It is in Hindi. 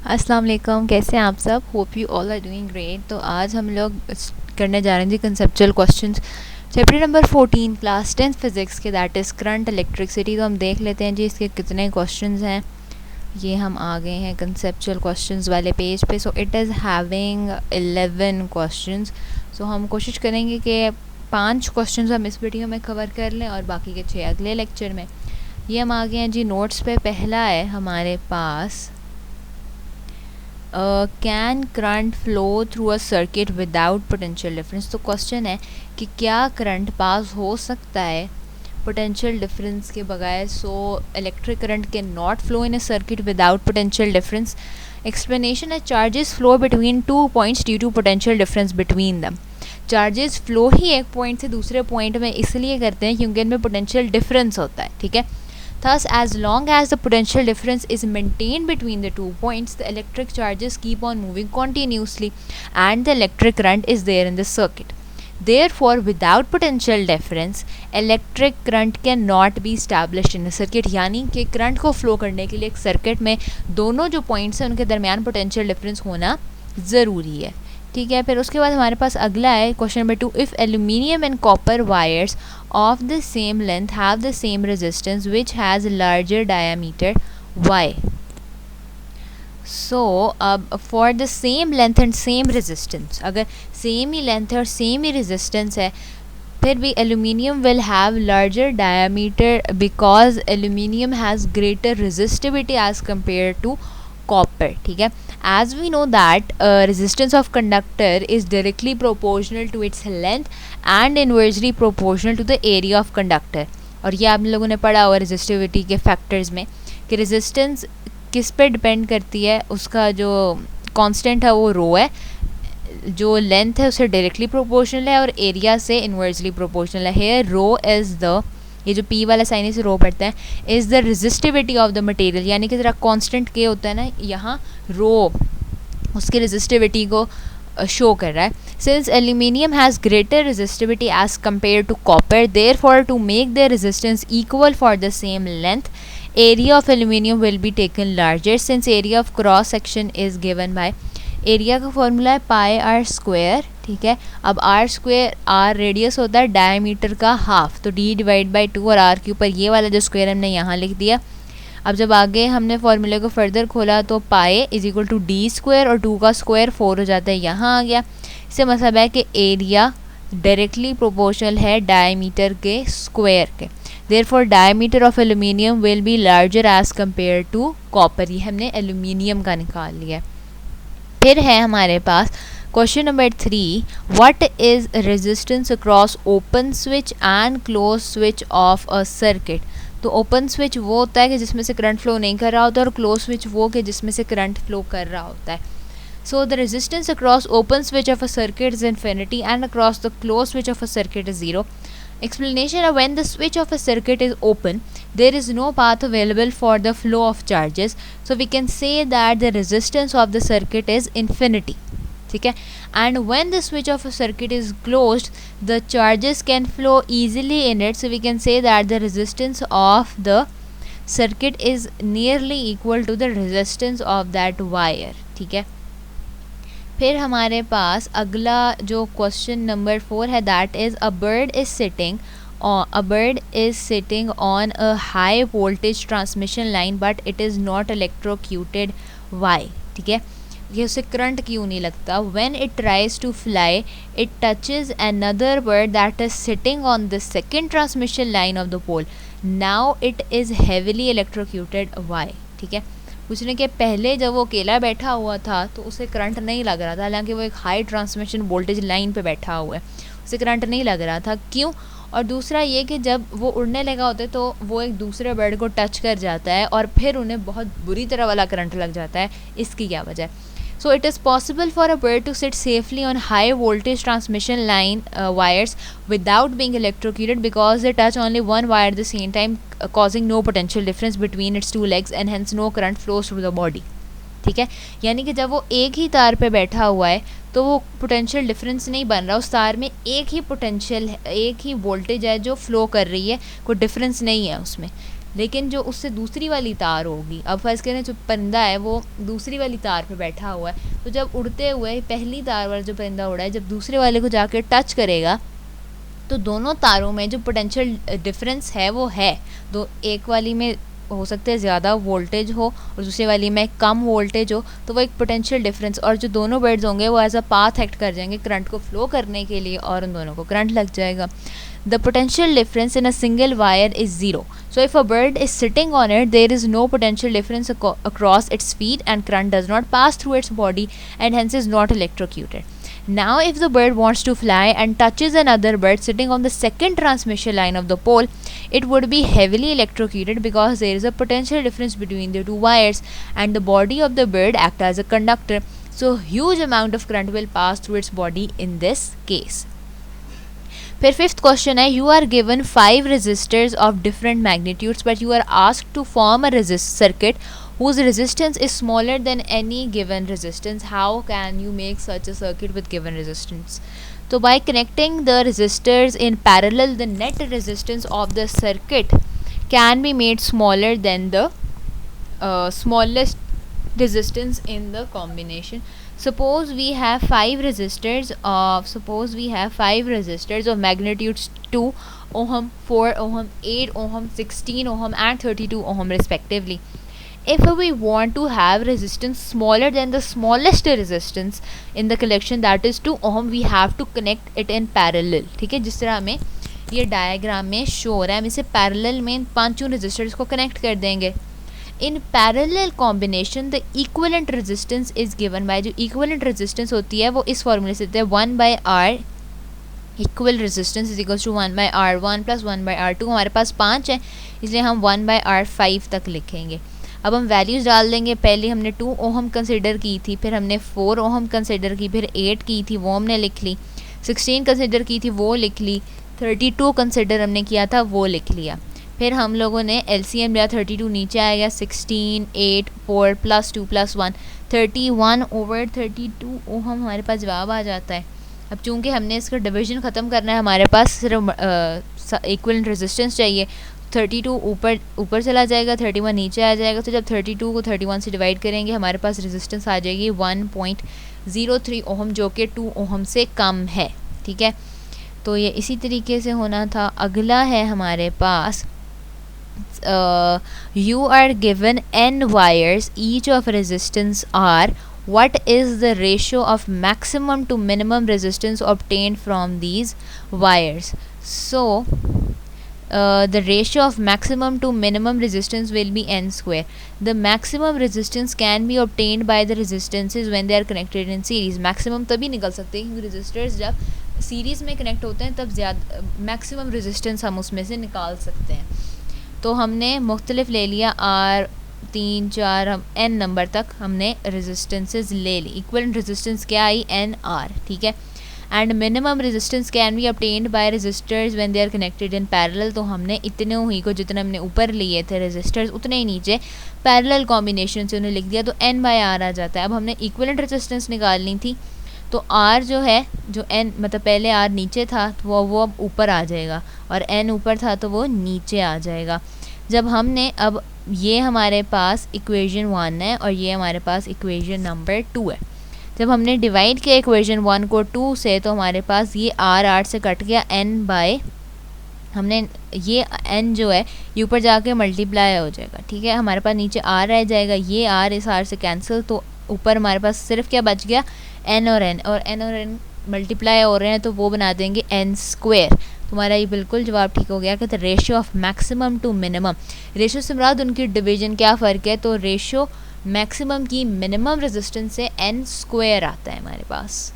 अस्सलाम वालेकुम, कैसे हैं आप सब? Hope you all are doing great. तो आज हम लोग करने जा रहे हैं जी conceptual questions, chapter number 14 class 10 physics के, दैट इज़ करंट इलेक्ट्रिसिटी। तो हम देख लेते हैं जी इसके कितने क्वेश्चंस हैं। ये हम आ गए हैं कंसेप्चुअल क्वेश्चंस वाले पेज पे। So it is having 11 questions. So हम कोशिश करेंगे कि 5 क्वेश्चंस हम इस वीडियो में कवर कर लें और बाकी के 6 अगले लेक्चर में। ये हम आ गए हैं जी नोट्स पे। पहला है हमारे पास, can current flow through a circuit without potential difference. तो क्वेश्चन है कि क्या करंट पास हो सकता है पोटेंशियल डिफरेंस के बगैर। So electric current can not flow in a circuit without potential difference. Explanation है, charges flow between 2 points due to potential difference between them. Charges flow ही एक पॉइंट से दूसरे पॉइंट में इसलिए करते हैं क्योंकि इनमें पोटेंशियल डिफरेंस होता है, ठीक है। Thus, as long as the potential difference is maintained between the 2 points, the electric charges keep on moving continuously and the electric current is there in the circuit. Therefore, without potential difference, electric current cannot be established in a circuit. यानी कि करंट को फ्लो करने के लिए एक सर्किट में दोनों जो पॉइंट्स हैं उनके दरमियान पोटेंशियल डिफरेंस होना ज़रूरी है, ठीक है। फिर उसके बाद हमारे पास अगला है question number 2, if aluminium and copper wires of the same length have the same resistance which has larger diameter, why? So for the same length and same resistance, अगर सेम ही लेंथ है और सेम ही रेजिस्टेंस है, फिर भी aluminium will have larger diameter because aluminium has greater resistivity as compared to copper, ठीक है। As we know that resistance of conductor is directly proportional to its length and inversely proportional to the area of conductor। और ये आप लोगों ने पढ़ा हुआ resistivity के फैक्टर्स में कि resistance किस पे डिपेंड करती है, उसका जो कांस्टेंट है वो रो है, जो लेंथ है उससे डायरेक्टली प्रोपोर्शनल है और एरिया से इन्वर्सली प्रोपोर्शनल है। हेयर रो इज़ द, ये जो पी वाला साइन से रो पड़ता है, is the resistivity of the material. यानी कि ज़रा कांस्टेंट के होता है ना, यहाँ रो उसकी रेजिस्टिविटी को शो कर रहा है। Since aluminium has greater resistivity as compare to copper, therefore to make the resistance equal for the same length, area of aluminium will be taken larger since area of cross section is given by, area का फॉर्मूला है पाई आर स्क्वायर, ठीक है। अब आर स्क्वायर, आर रेडियस होता है डायमीटर का हाफ, तो डी डिवाइड बाई 2 और आर के ऊपर ये वाला जो स्क्वायर हमने यहाँ लिख दिया। अब जब आगे हमने फॉर्मूले को फर्दर खोला तो pi is equal to D square और 2 का स्क्वायर 4 हो जाता है, यहाँ आ गया। इससे मतलब है कि एरिया डायरेक्टली प्रोपोर्शनल है डायमीटर के स्क्वायर के। Therefore diameter of aluminium will be larger as compare to copper. ये हमने एल्यूमिनियम का निकाल लिया। फिर है हमारे पास question number 3, what is resistance across open switch and close switch of a circuit. तो ओपन स्विच वो होता है कि जिसमें से करंट फ्लो नहीं कर रहा होता, और क्लोज स्विच वो कि जिसमें से करंट फ्लो कर रहा होता है। So the resistance across open switch of a circuit is infinity and across the close switch of a circuit is 0. Explanation of when the switch of a circuit is open, there is no path available for the flow of charges. So we can say that the resistance of the circuit is infinity. ठीक है, and when the switch of a circuit is closed, the charges can flow easily in it. So we can say that the resistance of the circuit is nearly equal to the resistance of that wire. ठीक है। फिर हमारे पास अगला जो क्वेश्चन नंबर 4 है, that is a bird is sitting on a high voltage transmission line but it is not electrocuted, why. ठीक है, ये उसे करंट क्यों नहीं लगता। When it tries to fly it touches another bird that is sitting on the second transmission line of the pole, now it is heavily electrocuted, why. ठीक है, पूछने के पहले जब वो अकेला बैठा हुआ था तो उसे करंट नहीं लग रहा था, हालांकि वो एक हाई ट्रांसमिशन वोल्टेज लाइन पे बैठा हुआ है, उसे करंट नहीं लग रहा था, क्यों। और दूसरा ये कि जब वो उड़ने लगा होता है तो वो एक दूसरे बर्ड को टच कर जाता है और फिर उन्हें बहुत बुरी तरह वाला करंट लग जाता है, इसकी क्या वजह है। So it is possible for a bird to sit safely on high voltage transmission line wires without being electrocuted because they touch only one wire at the same time, causing no potential difference between its two legs and hence no current flows through the body. ठीक है, यानी कि जब वो एक ही तार पे बैठा हुआ है तो वो पोटेंशियल डिफरेंस नहीं बन रहा, उस तार में एक ही पोटेंशियल है, एक ही वोल्टेज है जो फ्लो कर रही है, कोई डिफरेंस नहीं है उसमें। लेकिन जो उससे दूसरी वाली तार होगी, अब फर्स्ट करें जो परिंदा है वो दूसरी वाली तार पे बैठा हुआ है, तो जब उड़ते हुए पहली तार वाला जो परिंदा उड़ा है जब दूसरे वाले को जाकर टच करेगा तो दोनों तारों में जो पोटेंशियल डिफरेंस है वो है, तो एक वाली में हो सकता है ज़्यादा वोल्टेज हो और दूसरी वाली में कम वोल्टेज हो, तो वो एक पोटेंशियल डिफरेंस, और जो दोनों बर्ड्स होंगे वो एज अ पाथ एक्ट कर जाएंगे करंट को फ्लो करने के लिए और उन दोनों को करंट लग जाएगा. The potential difference in a single wire is zero. So if a bird is sitting on it, there is no potential difference across its feet and current does not pass through its body and hence is not electrocuted. Now if the bird wants to fly and touches another bird sitting on the second transmission line of the pole, it would be heavily electrocuted because there is a potential difference between the two wires and the body of the bird acts as a conductor. So huge amount of current will pass through its body in this case. फिर फिफ्थ क्वेश्चन है, you are given 5 resistors of different magnitudes but you are asked to form a circuit whose resistance is smaller than any given resistance. How can you make such a circuit with given resistance? So by connecting the resistors in parallel, the net resistance of the circuit can be made smaller than the smallest resistance in the combination. Suppose we have 5 resistors of magnitudes 2 ohm, 4 ohm, 8 ohm, 16 ohm and 32 ohm respectively. If we want to have resistance smaller than the smallest resistance in the collection, that is 2 ohm, we have to connect it in parallel. ठीक है, जिस तरह हमें ये डायग्राम में शो हो रहा है, हम इसे पैरेलल में इन पांचों रेजिस्टर्स को कनेक्ट कर देंगे. In parallel combination the equivalent resistance is given by, जो इक्वलेंट रेजिस्टेंस होती है वो इस फॉर्मूले से देते हैं 1/r equal resistance is equals to 1/r 1 + 1/r 2. हमारे पास 5 है इसलिए हम 1/r 5 तक लिखेंगे. अब हम वैल्यूज़ डाल देंगे. पहले हमने 2 ओहम कंसिडर की थी, फिर हमने 4 ओहम कंसिडर की, फिर 8 की थी वो हमने लिख ली, 16 कंसिडर की थी वो लिख ली, 32 कंसिडर हमने किया था वो लिख लिया. फिर हम लोगों ने LCM लिया, 32 नीचे आएगा, 16 8 4 + 2 + 1 31/32 ओहम हमारे पास जवाब आ जाता है. अब चूंकि हमने इसका डिवीजन ख़त्म करना है, हमारे पास सिर्फ इक्वलेंट रेजिस्टेंस चाहिए. 32 ऊपर चला जाएगा, 31 नीचे आ जाएगा. तो जब 32 को 31 से डिवाइड करेंगे हमारे पास रेजिस्टेंस आ जाएगी 1.03 ओहम, जो कि 2 ओहम से कम है. ठीक है, तो ये इसी तरीके से होना था. अगला है हमारे पास, you are given n wires, each of resistance r. What is the ratio of maximum to minimum resistance obtained from these wires? So the ratio of maximum to minimum resistance will be n square. The maximum resistance can be obtained by the resistances when they are connected in series. Maximum तभी निकल सकते हैं क्योंकि resistors जब सीरीज़ में कनेक्ट होते हैं तब ज़्यादा मैक्सिमम रेजिस्टेंस हम उसमें से निकाल सकते हैं. तो हमने मुख्तलिफ ले लिया, R 3 4 हम n नंबर तक हमने रेजिस्टेंसेस ले ली. इक्वलेंट रेजिस्टेंस क्या आई, NR. ठीक है, and minimum resistance can be obtained by resistors when they are connected in parallel. तो हमने इतने ही को जितने हमने ऊपर लिए थे रेजिस्टर्स उतने ही नीचे पैरेलल कॉम्बिनेशन से उन्हें लिख दिया, तो n/r आ जाता है. अब हमने इक्वलेंट रेजिस्टेंस निकालनी थी, तो R जो है, जो n मतलब पहले R नीचे था तो वो अब ऊपर आ जाएगा, और n ऊपर था तो वो नीचे आ जाएगा. जब हमने, अब ये हमारे पास इक्वेशन 1 है और ये हमारे पास इक्वेशन नंबर 2 है. जब हमने डिवाइड किया इक्वेशन 1 को 2 से, तो हमारे पास ये R से कट गया n/, हमने ये n जो है ये ऊपर जाके मल्टीप्लाई हो जाएगा. ठीक है, हमारे पास नीचे R रह जाएगा, ये R इस R से कैंसिल, तो ऊपर हमारे पास सिर्फ क्या बच गया, n और n मल्टीप्लाई हो रहे हैं तो वो बना देंगे n². तुम्हारा ये बिल्कुल जवाब ठीक हो गया कि the ratio of maximum to minimum. Ratio से मुराद उनकी डिवीजन क्या फ़र्क है, तो रेशियो मैक्सिमम की मिनिमम रेजिस्टेंस से n² आता है हमारे पास.